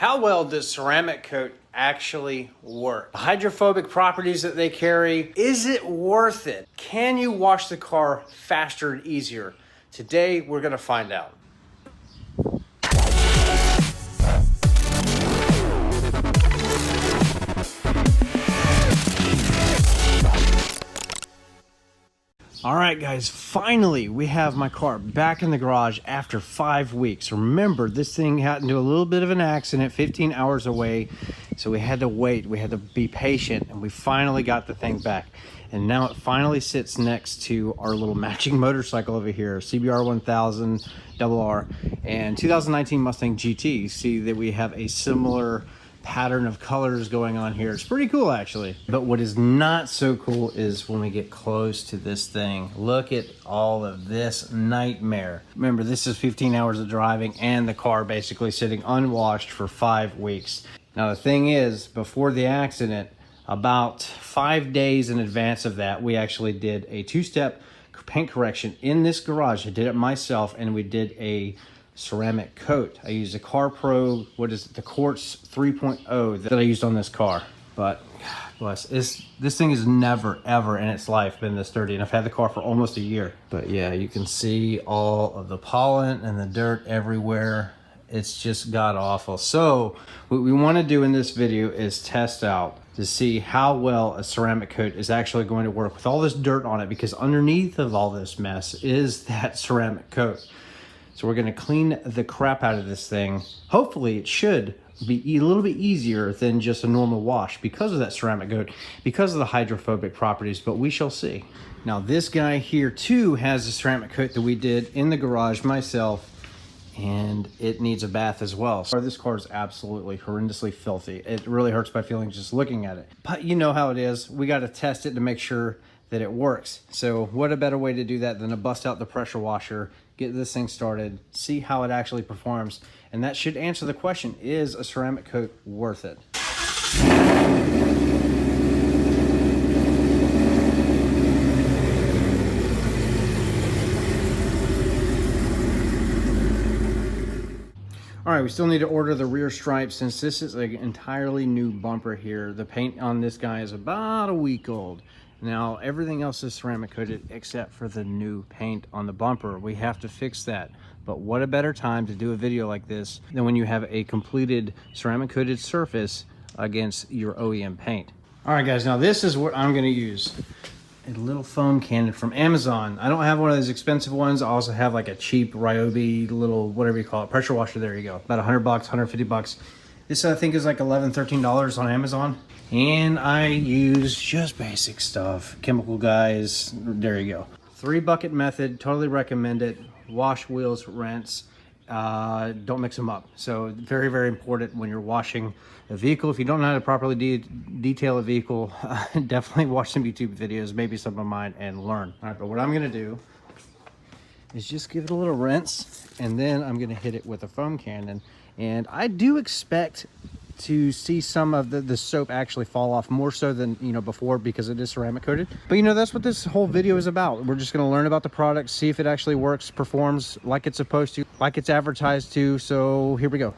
How well does ceramic coat actually work? The hydrophobic properties that they carry, is it worth it? Can you wash the car faster and easier? Today, we're gonna find out. All right, guys, finally, we have my car back in the garage after 5 weeks. Remember, this thing got into a little bit of an accident 15 hours away, so we had to wait. We had to be patient, and we finally got the thing back. And now it finally sits next to our little matching motorcycle over here, CBR 1000 RR and 2019 Mustang GT. You see that we have a similar pattern of colors going on here. It's pretty cool, actually. But what is not so cool is when we get close to this thing. Look at all of this nightmare. Remember, this is 15 hours of driving and the car basically sitting unwashed for 5 weeks. Now, the thing is, before the accident, about 5 days in advance of that, we actually did a 2-step paint correction in this garage. I did it myself, and we did a ceramic coat. I used a CarPro, the Quartz 3.0 that I used on this car. But bless, this thing has never ever in its life been this dirty, and I've had the car for almost a year. But yeah, you can see all of the pollen and the dirt everywhere. It's just god awful. So what we want to do in this video is test out to see how well a ceramic coat is actually going to work with all this dirt on it, because underneath of all this mess is that ceramic coat. So we're going to clean the crap out of this thing. Hopefully it should be a little bit easier than just a normal wash because of that ceramic coat, because of the hydrophobic properties, but we shall see. Now this guy here too has a ceramic coat that we did in the garage myself, and it needs a bath as well. So this car is absolutely horrendously filthy. It really hurts my feelings just looking at it. But you know how it is. We got to test it to make sure that it works. So what a better way to do that than to bust out the pressure washer, get this thing started, see how it actually performs, and that should answer the question, is a ceramic coat worth it? All right, we still need to order the rear stripes since this is an entirely new bumper here. The paint on this guy is about a week old. Now, everything else is ceramic coated except for the new paint on the bumper. We have to fix that. But what a better time to do a video like this than when you have a completed ceramic coated surface against your OEM paint. All right, guys, now this is what I'm gonna use. A little foam cannon from Amazon. I don't have one of those expensive ones. I also have like a cheap Ryobi little, whatever you call it, pressure washer. There you go. About 100 bucks, 150 bucks. This I think is like $11, $13 on Amazon. And I use just basic stuff. Chemical Guys, there you go. 3-bucket method, totally recommend it. Wash, wheels, rinse. Don't mix them up. So very, very important when you're washing a vehicle. If you don't know how to properly detail a vehicle, definitely watch some YouTube videos, maybe some of mine, and learn. All right, but what I'm gonna do is just give it a little rinse, and then I'm gonna hit it with a foam cannon. And I do expect to see some of the soap actually fall off, more so than before, because it is ceramic coated. But that's what this whole video is about. We're just going to learn about the product, see if it actually works, performs like it's supposed to, like it's advertised to. So here we go.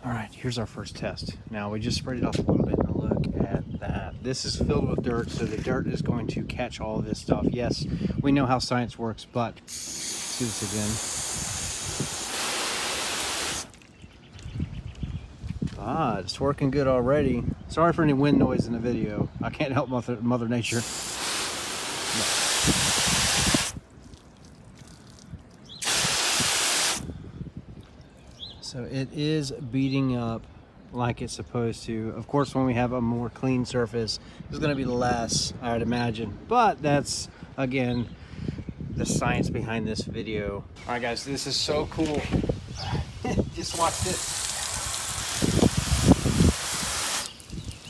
All right, here's our first test. Now we just sprayed it off a little bit. Now look at that. This is filled with dirt, so the dirt is going to catch all of this stuff. Yes, we know how science works, but do this again. It's working good already. Sorry for any wind noise in the video. I can't help Mother Nature. So it is beating up like it's supposed to. Of course, when we have a more clean surface, there's going to be less, I would imagine. But that's, again, the science behind this video. All right, guys, this is so cool. Just watch this.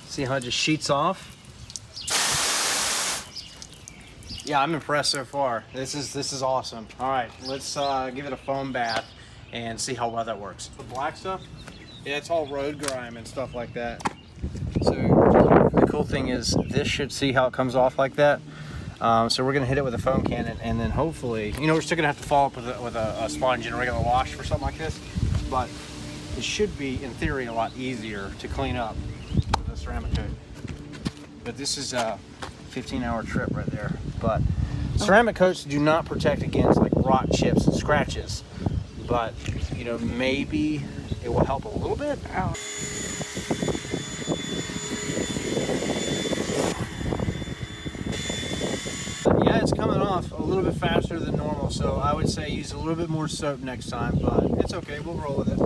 See how it just sheets off? Yeah, I'm impressed so far. This is awesome. All right, let's give it a foam bath and see how well that works. The black stuff, yeah, it's all road grime and stuff like that. So the cool thing is this should see how it comes off like that. So we're gonna hit it with a foam cannon, and then hopefully, you know, we're still gonna have to follow up with a sponge and a regular wash for something like this, but it should be, in theory, a lot easier to clean up with a ceramic coat. But this is a 15-hour trip right there. But ceramic coats do not protect against like rock chips and scratches, but you know, maybe it will help a little bit. Ow. Yeah, it's coming off a little bit faster than normal, so I would say use a little bit more soap next time, but it's okay, we'll roll with it.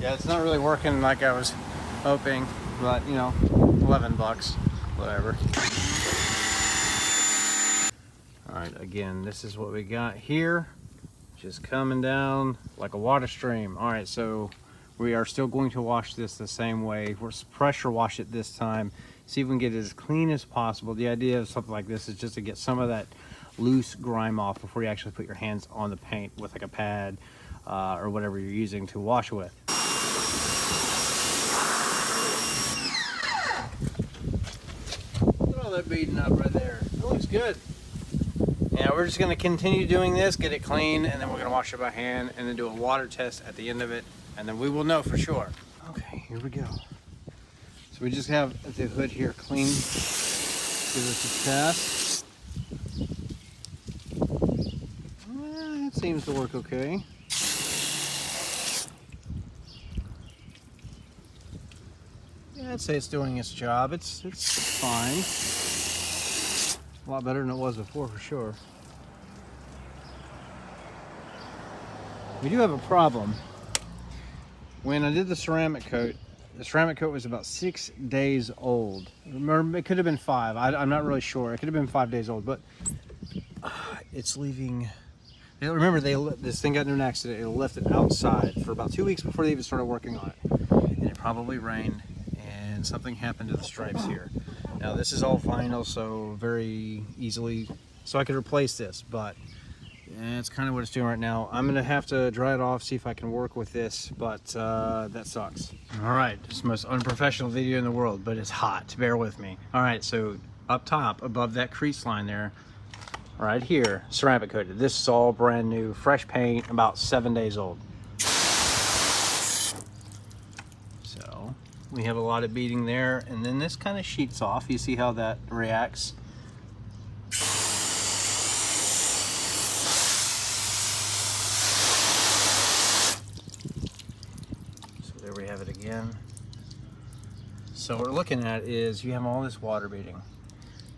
Yeah, it's not really working like I was hoping, but you know, 11 bucks, whatever. All right, again, this is what we got here, just coming down like a water stream. All right, so we are still going to wash this the same way. We're pressure wash it this time. See if we can get it as clean as possible. The idea of something like this is just to get some of that loose grime off before you actually put your hands on the paint with like a pad or whatever you're using to wash with. Look at all that beading up right there. It looks good. Yeah, we're just gonna continue doing this, get it clean, and then we're gonna wash it by hand and then do a water test at the end of it, and then we will know for sure. Okay, here we go. So we just have the hood here clean. Give this a test. It seems to work okay. Yeah, I'd say it's doing its job. It's fine. A lot better than it was before, for sure. We do have a problem. When I did the ceramic coat was about 6 days old. Remember, it could have been 5. I'm not really sure. It could have been 5 days old, but it's leaving. Remember, this thing got into an accident. It left it outside for about 2 weeks before they even started working on it. And it probably rained, and something happened to the stripes here. Now, this is all vinyl, so very easily, so I could replace this, but it's kind of what it's doing right now. I'm gonna have to dry it off, see if I can work with this, but that sucks. All right, it's the most unprofessional video in the world, but it's hot, bear with me. All right, so up top, above that crease line there, right here, ceramic coated. This is all brand new, fresh paint, about 7 days old. So we have a lot of beading there, and then this kind of sheets off. You see how that reacts? There we have it again. So what we're looking at is you have all this water beading.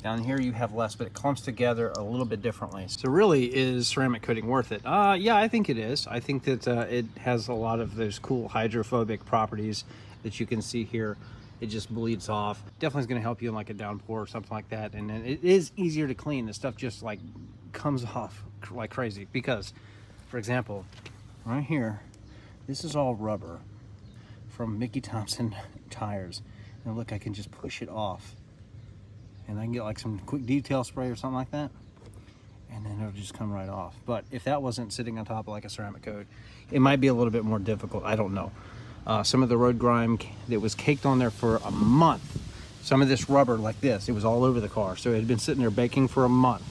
Down here you have less, but it clumps together a little bit differently. So really, is ceramic coating worth it? Yeah, I think it is. I think that it has a lot of those cool hydrophobic properties that you can see here. It just bleeds off. Definitely is going to help you in like a downpour or something like that. And then it is easier to clean. The stuff just like comes off like crazy because, for example, right here, this is all rubber from Mickey Thompson tires. And look, I can just push it off. And I can get like some quick detail spray or something like that. And then it'll just come right off. But if that wasn't sitting on top of like a ceramic coat, it might be a little bit more difficult. I don't know. Some of the road grime that was caked on there for a month. Some of this rubber like this, it was all over the car. So it had been sitting there baking for a month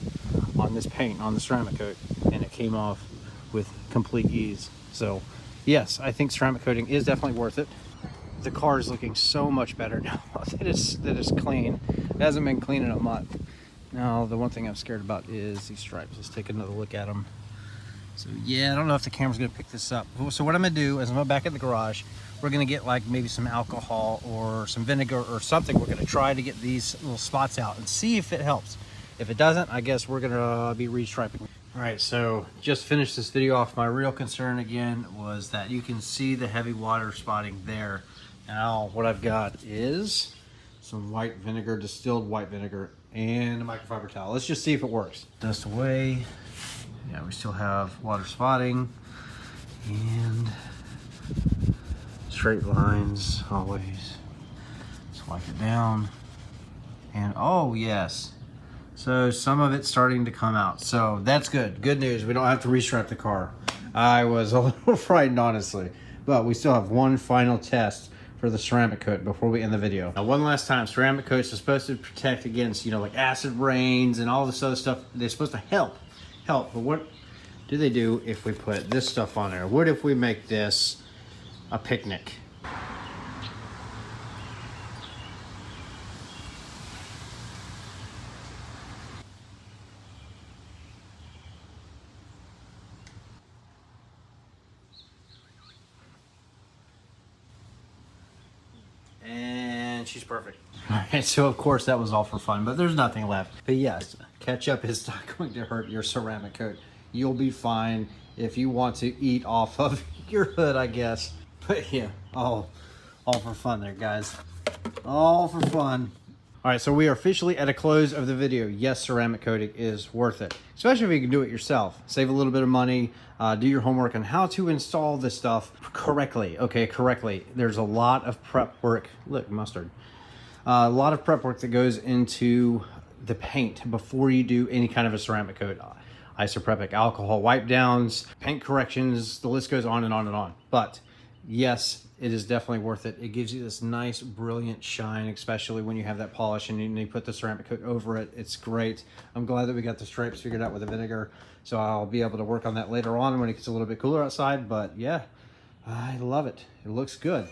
on this paint, on the ceramic coat. And it came off with complete ease. So yes, I think ceramic coating is definitely worth it. The car is looking so much better now that it's clean. It hasn't been clean in a month. Now, the one thing I'm scared about is these stripes. Let's take another look at them. So yeah, I don't know if the camera's gonna pick this up. So what I'm gonna do is I'm gonna back in the garage. We're gonna get like maybe some alcohol or some vinegar or something. We're gonna try to get these little spots out and see if it helps. If it doesn't, I guess we're gonna be restriping. All right, so just finished this video off. My real concern again was that you can see the heavy water spotting there. Now what I've got is some white vinegar, distilled white vinegar, and a microfiber towel. Let's just see if it works. Dust away. Yeah, we still have water spotting and straight lines always. Let's wipe it down. And oh yes. So some of it's starting to come out. So that's good. Good news. We don't have to restripe the car. I was a little frightened, honestly. But we still have one final test for for the ceramic coat before we end the video. Now, one last time, ceramic coats are supposed to protect against, you know, like acid rains and all this other stuff. They're supposed to help. But what do they do if we put this stuff on there? What if we make this a picnic? And she's perfect. All right, so of course that was all for fun, but there's nothing left. But yes, ketchup is not going to hurt your ceramic coat. You'll be fine if you want to eat off of your hood, I guess. But yeah, all for fun there, guys. All for fun. All right, so we are officially at a close of the video. Yes, ceramic coating is worth it, especially if you can do it yourself. Save a little bit of money, do your homework on how to install this stuff correctly. Okay, correctly. There's a lot of prep work. Look, mustard. A lot of prep work that goes into the paint before you do any kind of a ceramic coat. Isoprepic alcohol wipe downs, paint corrections, the list goes on and on and on. But yes, it is definitely worth it. It gives you this nice, brilliant shine, especially when you have that polish and you put the ceramic coat over it. It's great. I'm glad that we got the stripes figured out with the vinegar, so I'll be able to work on that later on when it gets a little bit cooler outside. But yeah, I love it. It looks good.